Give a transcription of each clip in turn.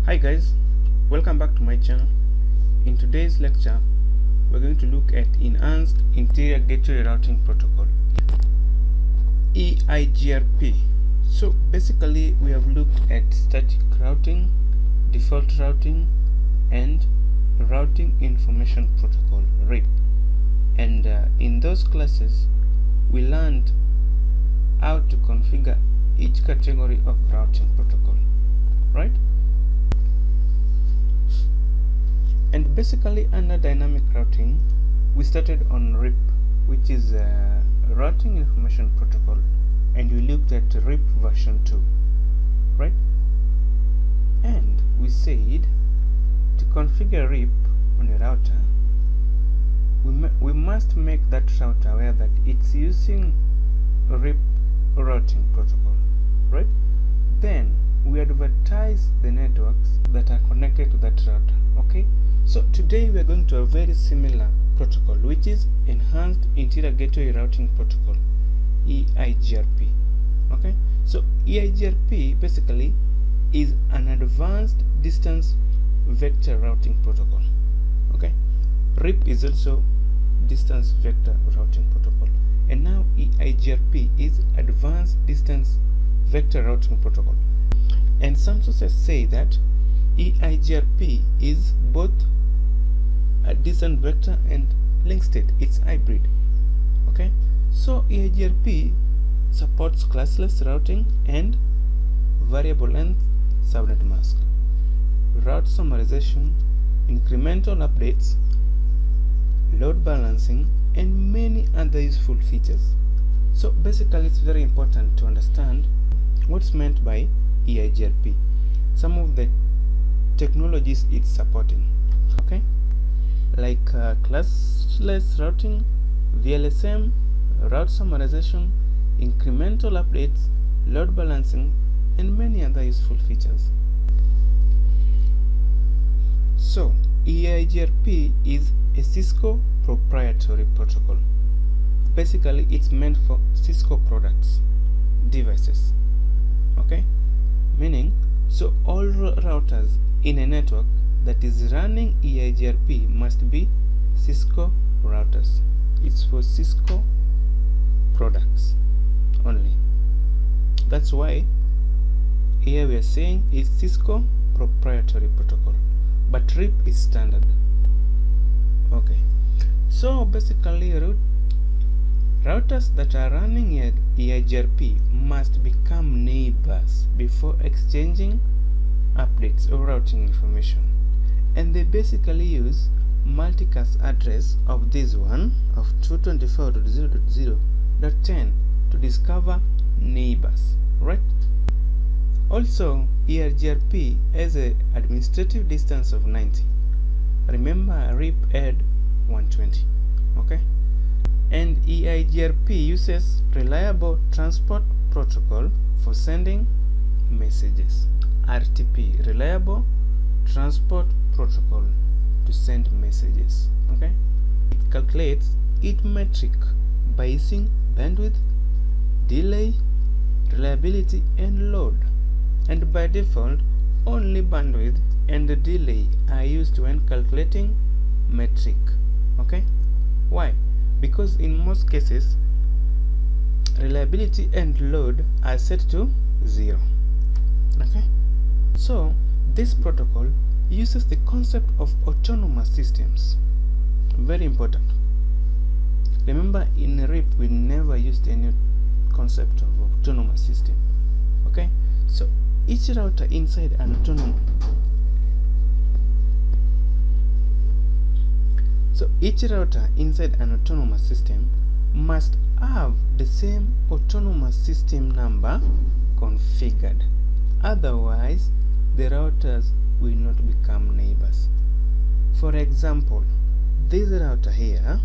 Hi guys, welcome back to my channel. In today's lecture, we're going to look at Enhanced Interior Gateway Routing Protocol, EIGRP. So basically we have looked at static routing, default routing, and Routing Information Protocol, RIP. And in those classes, we learned how to configure each category of routing protocol, right? And basically under dynamic routing, we started on RIP, which is Routing Information Protocol, and we looked at RIP version 2, right? And we said to configure RIP on a router, we must make that router aware that it's using RIP routing protocol, right? Then we advertise the networks that are connected to that router, okay? So today we are going to a very similar protocol, which is Enhanced Interior Gateway Routing Protocol, EIGRP, okay? So EIGRP basically is an advanced distance vector routing protocol, okay? RIP is also distance vector routing protocol, and now EIGRP is advanced distance vector routing protocol. And some sources say that EIGRP is both a distance vector and link state. It's hybrid, okay? So EIGRP supports classless routing and variable length subnet mask, route summarization, incremental updates, load balancing, and many other useful features. So basically it's very important to understand what's meant by EIGRP, some of the technologies it's supporting, okay, like classless routing, VLSM, route summarization, incremental updates, load balancing, and many other useful features. So EIGRP is a Cisco proprietary protocol. Basically it's meant for Cisco products, devices, okay? Meaning, so all routers in a network that is running EIGRP must be Cisco routers. It's for Cisco products only. That's why here we are saying it's Cisco proprietary protocol, but RIP is standard. Okay, so basically routers that are running EIGRP must become neighbors before exchanging updates or routing information, and they basically use multicast address of this one of 224.0.0.10 to discover neighbors, right? Also EIGRP has an administrative distance of 90. Remember RIP had 120, okay? And EIGRP uses reliable transport protocol for sending messages, RTP, reliable transport protocol to send messages, okay? It calculates each metric by using bandwidth, delay, reliability, and load, and by default only bandwidth and the delay are used when calculating metric, okay? Why? Because in most cases reliability and load are set to 0, okay? So this protocol uses the concept of autonomous systems. Very important. Remember, in RIP we never used any concept of autonomous system, okay? So each router inside an autonomous system must have the same autonomous system number configured. Otherwise, the routers will not become neighbors. For example, this router here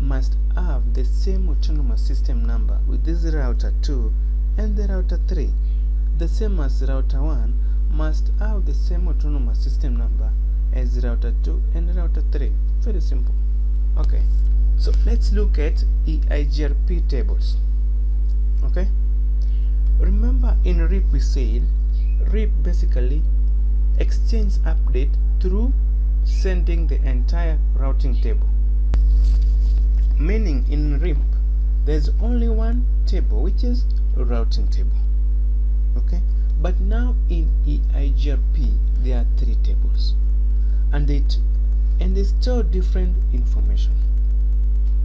must have the same autonomous system number with this router 2 and the router 3. The same as router 1 must have the same autonomous system number as router 2 and router 3. Very simple. Okay, so let's look at EIGRP tables, okay? Remember in RIP we said RIP basically exchange update through sending the entire routing table. Meaning in RIP, there's only one table, which is a routing table. Okay, but now in EIGRP there are 3 tables, and they store different information.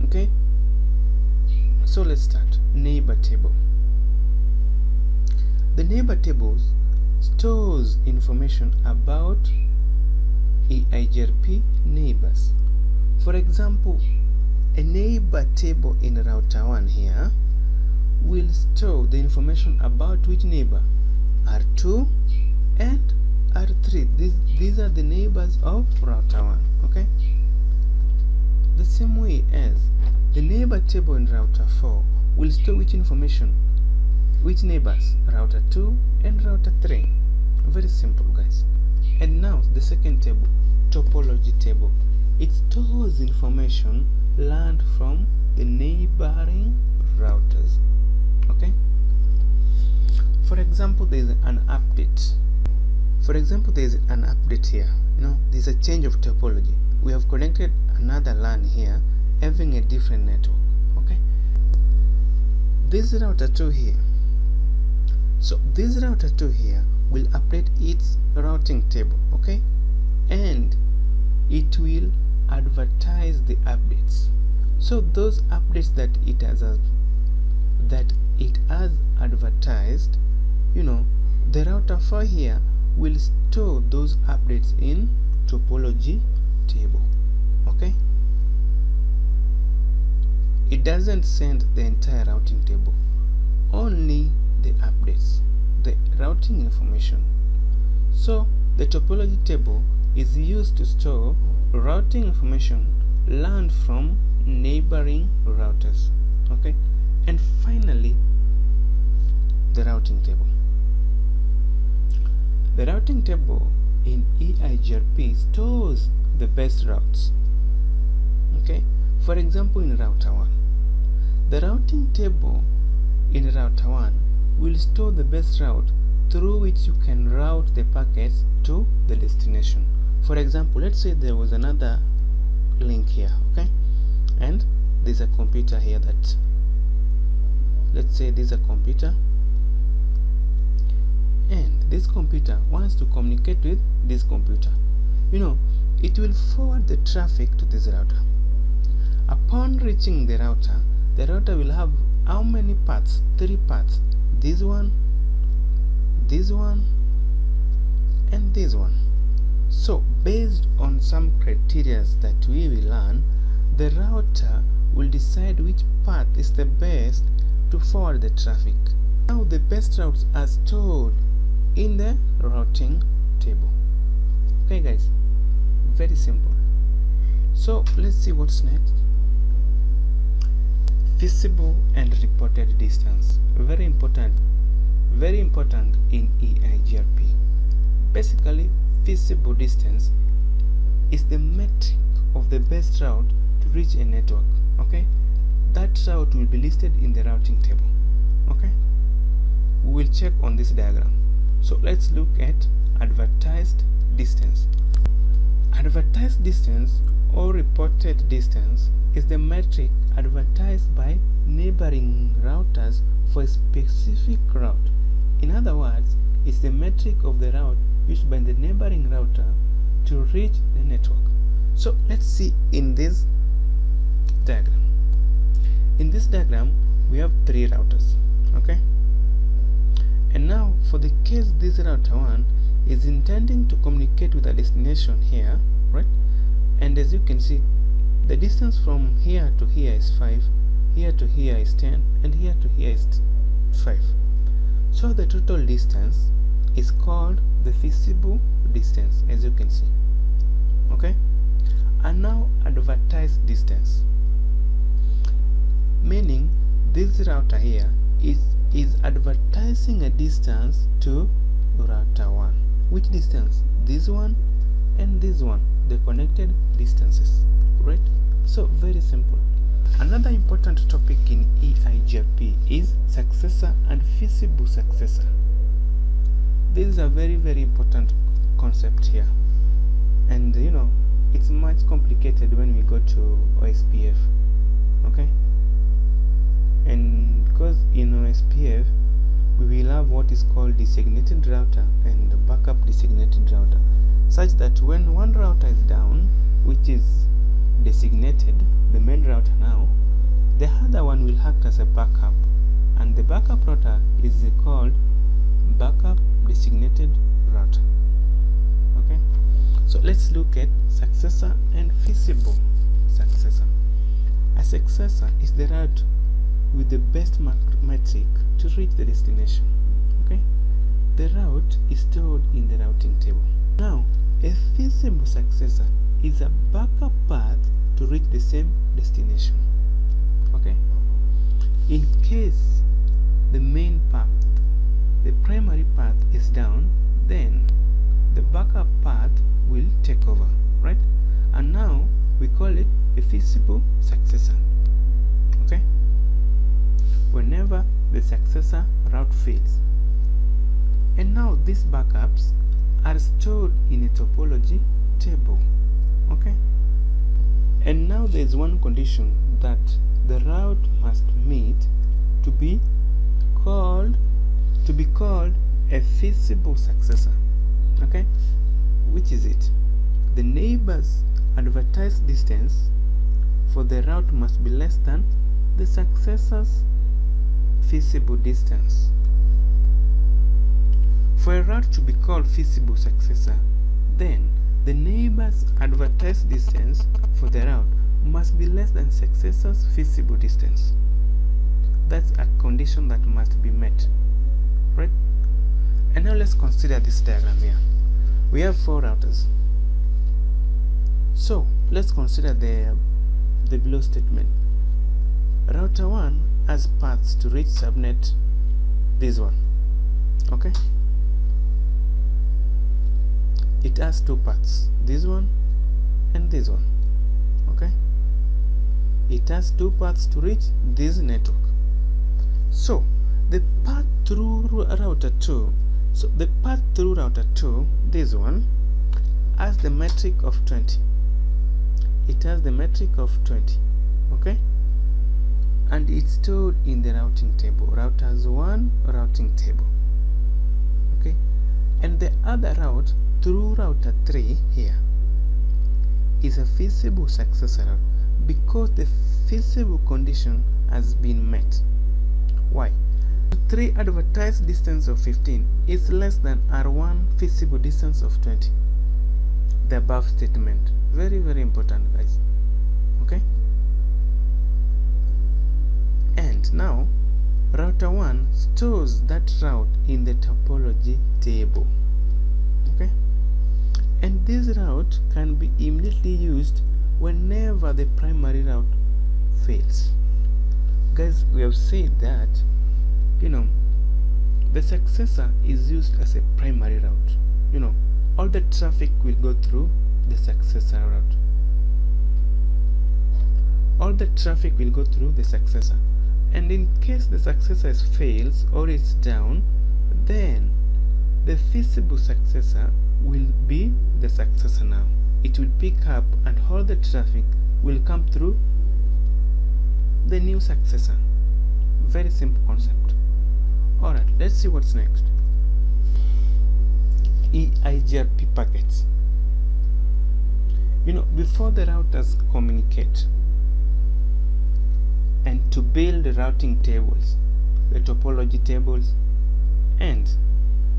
Okay, so let's start. Neighbor table. The neighbor tables stores information about EIGRP neighbors. For example, a neighbor table in router 1 here will store the information about which neighbor, R2 and R3. These are the neighbors of router 1. Okay, the same way as the neighbor table in router 4 will store which information, which neighbors, router 2 and router 3. Very simple, guys. And now the second table, topology table. It stores information learned from the neighboring routers. Okay, for example, there is an update. For example, there is an update here. There's a change of topology. We have connected another LAN here having a different network. Okay, this router 2 here. So this router 2 here will update its routing table. Okay, and it will advertise the updates. So those updates that it has advertised, the router 4 here will store those updates in topology table. Okay, it doesn't send the entire routing table, only the updates, the routing information. So the topology table is used to store routing information learned from neighboring routers. Okay, and finally the routing table. The routing table in EIGRP stores the best routes. Okay, for example, in router 1, the routing table in router 1 will store the best route through which you can route the packets to the destination. For example, let's say there was another link here, okay, and there's a computer here that, let's say this is a computer, and this computer wants to communicate with this computer. It will forward the traffic to this router. Upon reaching the router will have how many paths? 3 paths. This one, and this one. So based on some criteria that we will learn, the router will decide which path is the best to forward the traffic. Now the best routes are stored in the routing table. Okay, guys, very simple. So let's see what's next. Feasible and reported distance. Very important in EIGRP. Basically, feasible distance is the metric of the best route to reach a network. Okay, that route will be listed in the routing table. Okay, we will check on this diagram. So let's look at advertised distance. Advertised distance or reported distance is the metric advertised by neighboring routers for a specific route. In other words, it's the metric of the route used by the neighboring router to reach the network. So let's see in this diagram. In this diagram, we have 3 routers. Okay, and now for the case this router 1 is intending to communicate with a destination here, right? And as you can see, the distance from here to here is 5, here to here is 10, and here to here is 5. So the total distance is called the feasible distance, as you can see. Okay, and now advertised distance, meaning this router here is advertising a distance to router 1. Which distance? This one and this one, the connected distances, right? So very simple. Another important topic in EIGRP is successor and feasible successor. This is a very important concept here, and it's much complicated when we go to OSPF. Okay, and because in OSPF we will have what is called designated router and backup designated router, such that when one router is down, which is designated, the main router now, the other one will act as a backup, and the backup router is called backup designated router. Okay, so let's look at successor and feasible successor. A successor is the route with the best metric to reach the destination. Okay, the route is stored in the routing table. Now, a feasible successor is a backup path to reach the same destination. Okay, in case the main path, the primary path is down, then the backup path will take over, right? And now we call it a feasible successor. Okay, whenever the successor route fails. And now these backups are stored in a topology table. Okay, and now there is one condition that the route must meet to be called a feasible successor. Okay, which is it? The neighbor's advertised distance for the route must be less than the successor's feasible distance. For a route to be called feasible successor, then the neighbor's advertised distance for the route must be less than successor's feasible distance. That's a condition that must be met, right? And now let's consider this diagram here. We have 4 routers. So let's consider the below statement. Router 1 has paths to reach subnet this one. Okay, it has 2 paths, this one and this one. Okay, it has 2 paths to reach this network. So the path through router 2, this one, has the metric of 20. It has the metric of 20. Okay, and it's stored in the routing table, routers 1 routing table. Okay, and the other route through router 3 here is a feasible successor route because the feasible condition has been met. Why? 3 advertised distance of 15 is less than R1 feasible distance of 20. The above statement, very important, guys. Okay, and now router 1 stores that route in the topology table. Okay, and this route can be immediately used whenever the primary route fails. Guys, we have said that the successor is used as a primary route. All the traffic will go through the successor route. All the traffic will go through the successor, and in case the successor fails or is down, then the feasible successor will be the successor now. It will pick up and all the traffic will come through the new successor. Very simple concept. Alright, let's see what's next. EIGRP packets. Before the routers communicate and to build the routing tables, the topology tables and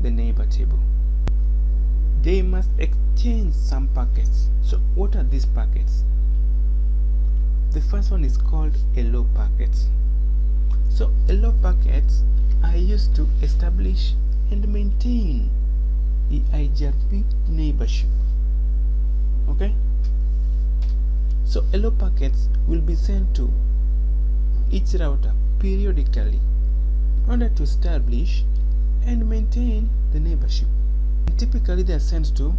the neighbor table, they must exchange some packets. So what are these packets? The first one is called hello packets. So hello packets are used to establish and maintain the EIGRP neighborship. Okay, so hello packets will be sent to each router periodically in order to establish and maintain the neighborship. And typically they are sent to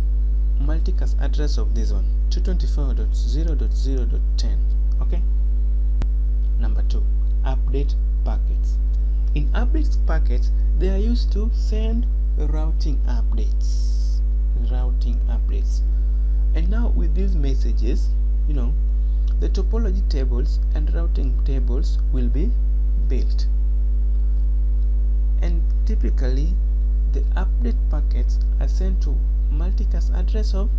multicast address of this one, 224.0.0.10. Okay, number 2, update packets. In update packets, they are used to send routing updates. routing updates. And now with these messages, the topology tables and routing tables will be built. And typically the update packets are sent to multicast address of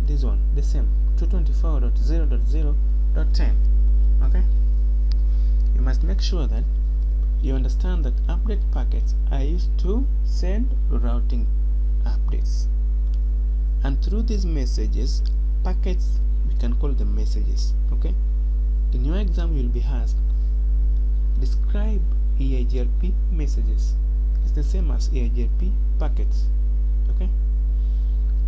this one, the same 224.0.0.10. okay? You must make sure that you understand that update packets are used to send routing updates, and through these messages, packets, we can call them messages. Okay, in your exam you will be asked, describe EIGRP messages. It's the same as EIGRP packets. Okay,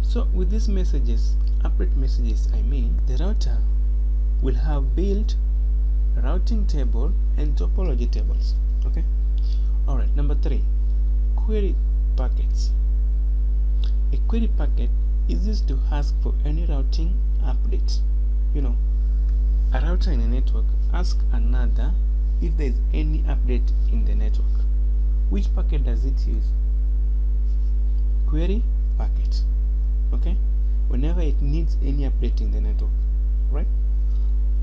so with these messages, update messages, the router will have built routing table and topology tables. Okay, alright. Number 3, query packets. A query packet is used to ask for any routing update. A router in a network asks another if there is any update in the network. Which packet does it use? Query packet. Okay, whenever it needs any update in the network, right?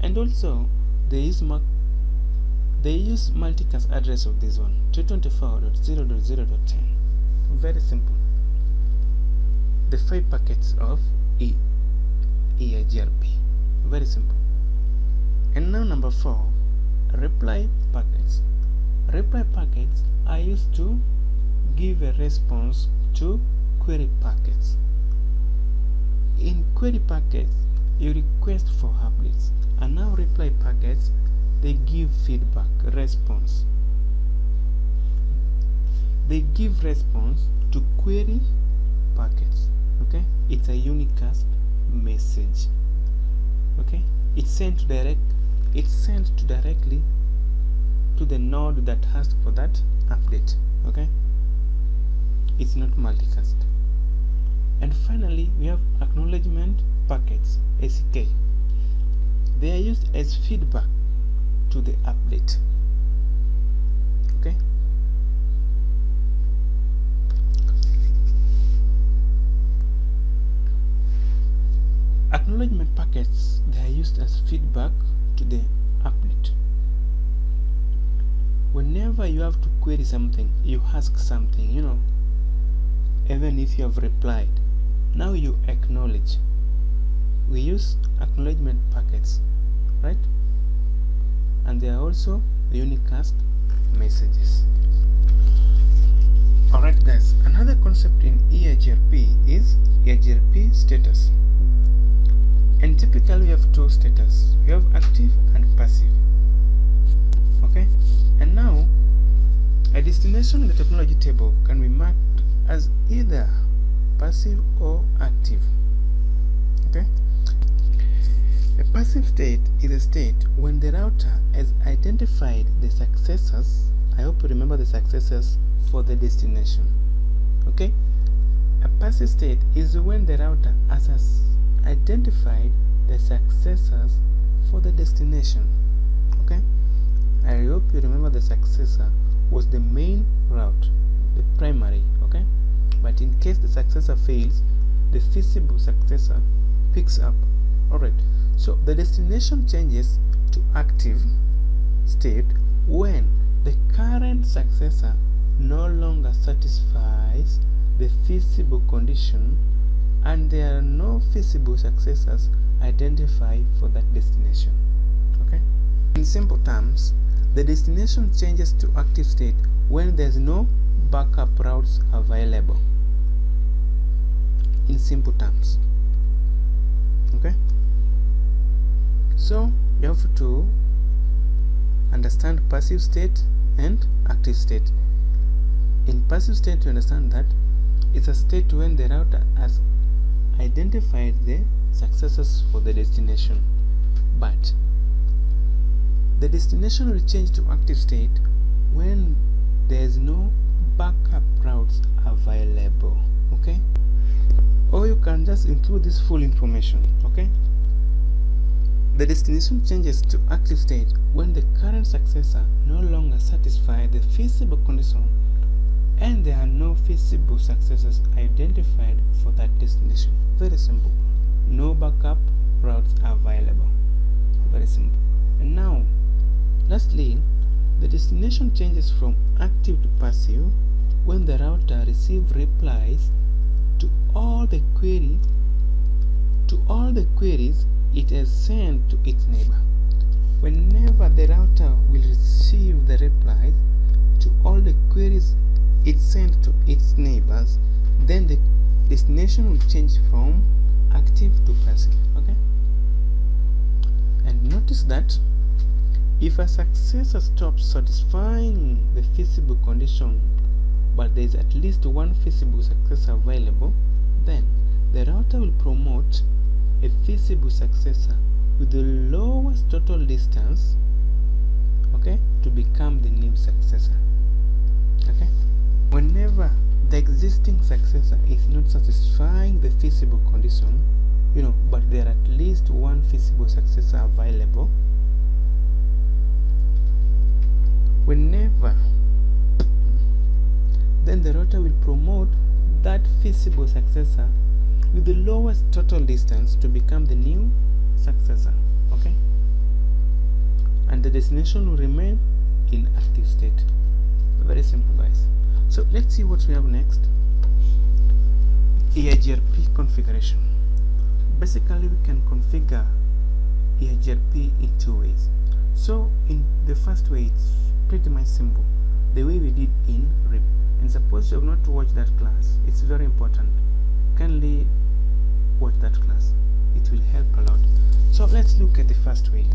And also they use multicast address of this one, 224.0.0.10. Very simple. The 5 packets of EIGRP. Very simple. And now number 4, reply packets. Reply packets are used to give a response to query packets. In query packets, you request for updates, and now reply packets, they give feedback, response. They give response to query packets. Okay, it's a unicast message. Okay, it's sent directly to the node that asked for that update. Okay, it's not multicast. And finally, we have acknowledgement packets, ACK. They are used as feedback to the update. Okay, acknowledgement packets, they are used as feedback to the update. Whenever you have to query something, you ask something, even if you have replied, now you acknowledge. We use acknowledgement packets, right? And they are also unicast messages. Alright guys, another concept in EIGRP is EIGRP status. And typically we have 2 status. We have active and passive. Okay? And now a destination in the topology table can be marked as either passive or active. Okay? A passive state is a state when the router has identified the successors. I hope you remember the successors for the destination. Okay? A passive state is when the router has identified the successors for the destination. Okay? I hope you remember the successor was the main route, the primary. Okay? But in case the successor fails, the feasible successor picks up. Alright, so the destination changes to active state when the current successor no longer satisfies the feasible condition and there are no feasible successors identified for that destination. Okay? In simple terms, the destination changes to active state when there's no backup routes available. In simple terms. Okay? So you have to understand passive state and active state. In passive state, you understand that it's a state when the router has identified the successors for the destination, but the destination will change to active state when there is no backup routes available. Okay, or you can just include this full information. Okay, the destination changes to active state when the current successor no longer satisfies the feasible condition and there are no feasible successors identified for that destination. Very simple. No backup routes are available. Very simple. And now, lastly, the destination changes from active to passive when the router receives replies to all the queries it has sent to its neighbor. Whenever the router will receive the replies to all the queries it sent to its neighbors, then the destination will change from active to passive. Okay? And notice that if a successor stops satisfying the feasible condition, but there is at least one feasible successor available, then the router will promote a feasible successor with the lowest total distance, okay, to become the new successor. Okay? Whenever the existing successor is not satisfying the feasible condition, but there are at least one feasible successor available, then the router will promote that feasible successor with the lowest total distance to become the new successor. Okay? And the destination will remain in active state. Very simple, guys. So let's see what we have next. EIGRP configuration. Basically, we can configure EIGRP in two ways. So in the first way, it's pretty much simple, the way we did in RIP. And suppose you have not watched that class, it's very important. Kindly watch that class, it will help a lot. So let's look at the first way.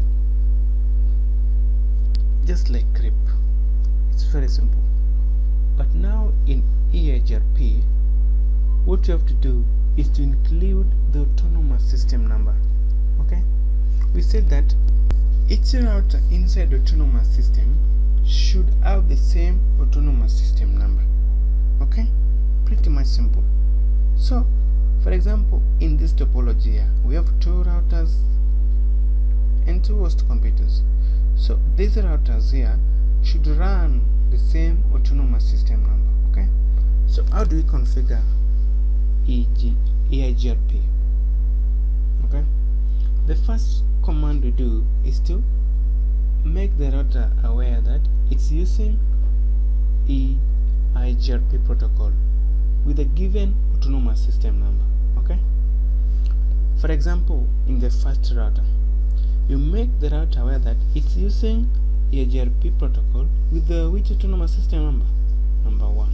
Just like RIP, it's very simple. But now in EIGRP, what you have to do is to include the autonomous system number. Okay? We said that each router inside the autonomous system should have the same autonomous system number. Okay? Pretty much simple. So, for example, in this topology here, we have two routers and two host computers. So, these routers here should run the same autonomous system number. Okay? So, how do we configure EIGRP? Okay? The first command we do is to make the router aware that it's using EIGRP protocol with a given autonomous system number. Okay? For example, in the first router, you make the router aware that it's using EIGRP protocol with the which autonomous system number? Number 1.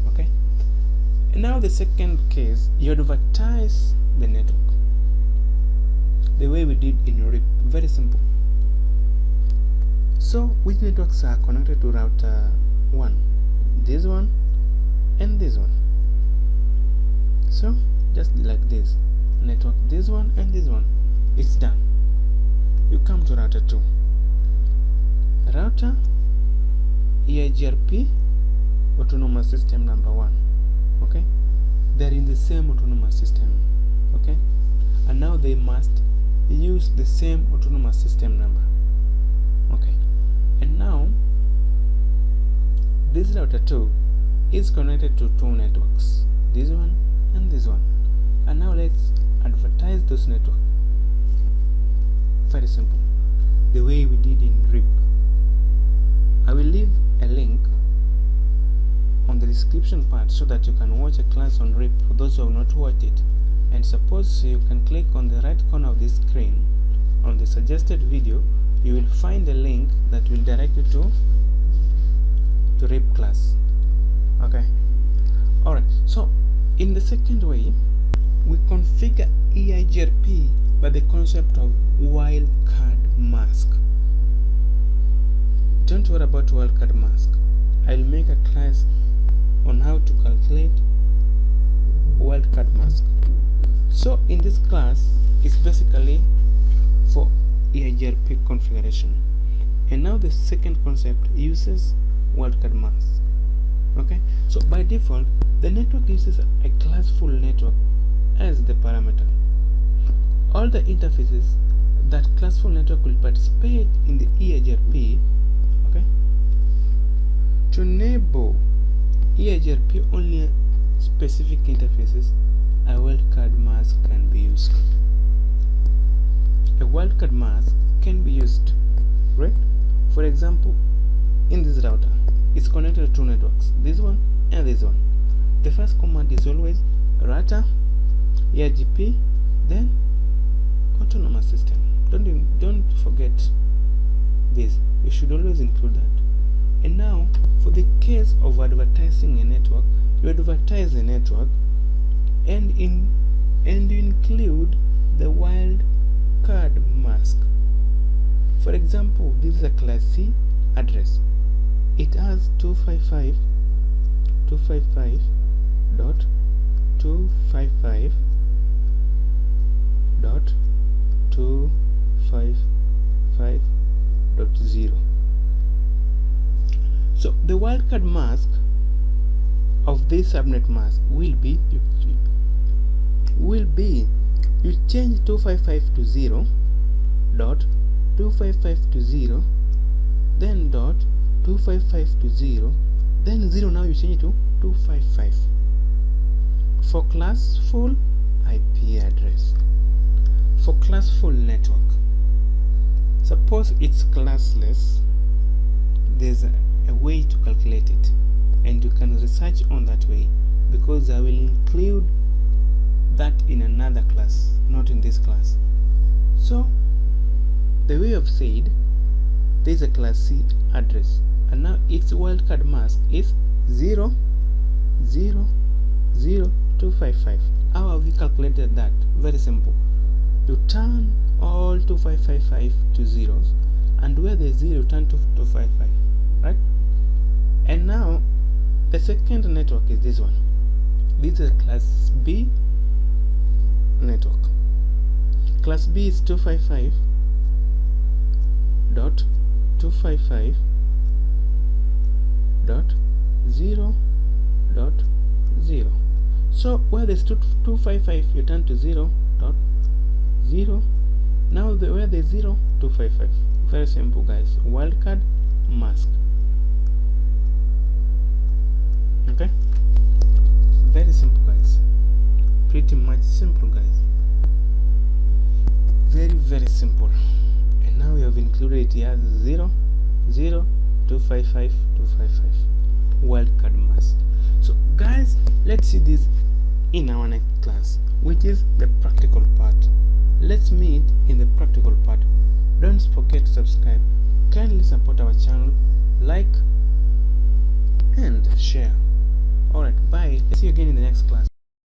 Okay? And now the second case, you advertise the network the way we did in RIP. Very simple. So which networks are connected to router 1? This one and this one. So just like this, network this one and this one. It's done. You come to router 2. Router EIGRP autonomous system number 1. Okay? They're in the same autonomous system. Okay? And now they must use the same autonomous system number. Okay? And now this router 2 is connected to two networks, this one and this one. And now let's advertise those networks. Very simple, the way we did in RIP. I will leave a link on the description part so that you can watch a class on RIP for those who have not watched it. And suppose you can click on the right corner of this screen on the suggested video, you will find a link that will direct you to RIP class. Okay? Alright, so in the second way, we configure EIGRP by the concept of wildcard mask. Don't worry about wildcard mask. I'll make a class on how to calculate wildcard mask. So in this class, it's basically for EIGRP configuration. And now the second concept uses wildcard mask. Okay, so by default, the network uses a classful network as the parameter. All the interfaces that classful network will participate in the EIGRP, okay, to enable EIGRP only specific interfaces a wildcard mask can be used. A wildcard mask can be used, right? For example, in this router, it's connected to two networks, this one and this one. The first command is always router EIGRP, then autonomous system. Don't forget this. You should always include that. And now, for the case of advertising a network, you advertise a network and you include the wildcard mask. For example, this is a class C address. It has 255.255.255.0. So the wildcard mask of this subnet mask will be you change 255 to 0 dot 255 to 0, then dot 255 to 0, then 0. Now you change it to 255 for class full IP address. For class full network, suppose it's classless, there's a way to calculate it, and you can research on that way, because I will include that in another class, not in this class. So the way I've said, there is a class C address, and now its wildcard mask is 0000255. How have we calculated that? Very simple. You turn all 2555 to zeros, and where there's 0, turn to 255, right? And now the second network is this one. This is a class B network. Class B is 255.255.0.0. So where there's 255, you turn to 0.0. Now where there's 0, 255. Very simple, guys. Wildcard mask. Okay, very simple, guys. Pretty much simple, guys. Very simple. And now we have included it here 0.0.255.255 wildcard mask. So guys, let's see this in our next class, which is the practical part. Let's meet in the practical part. Don't forget to subscribe, kindly support our channel, like and share. Alright, bye. See you again in the next class.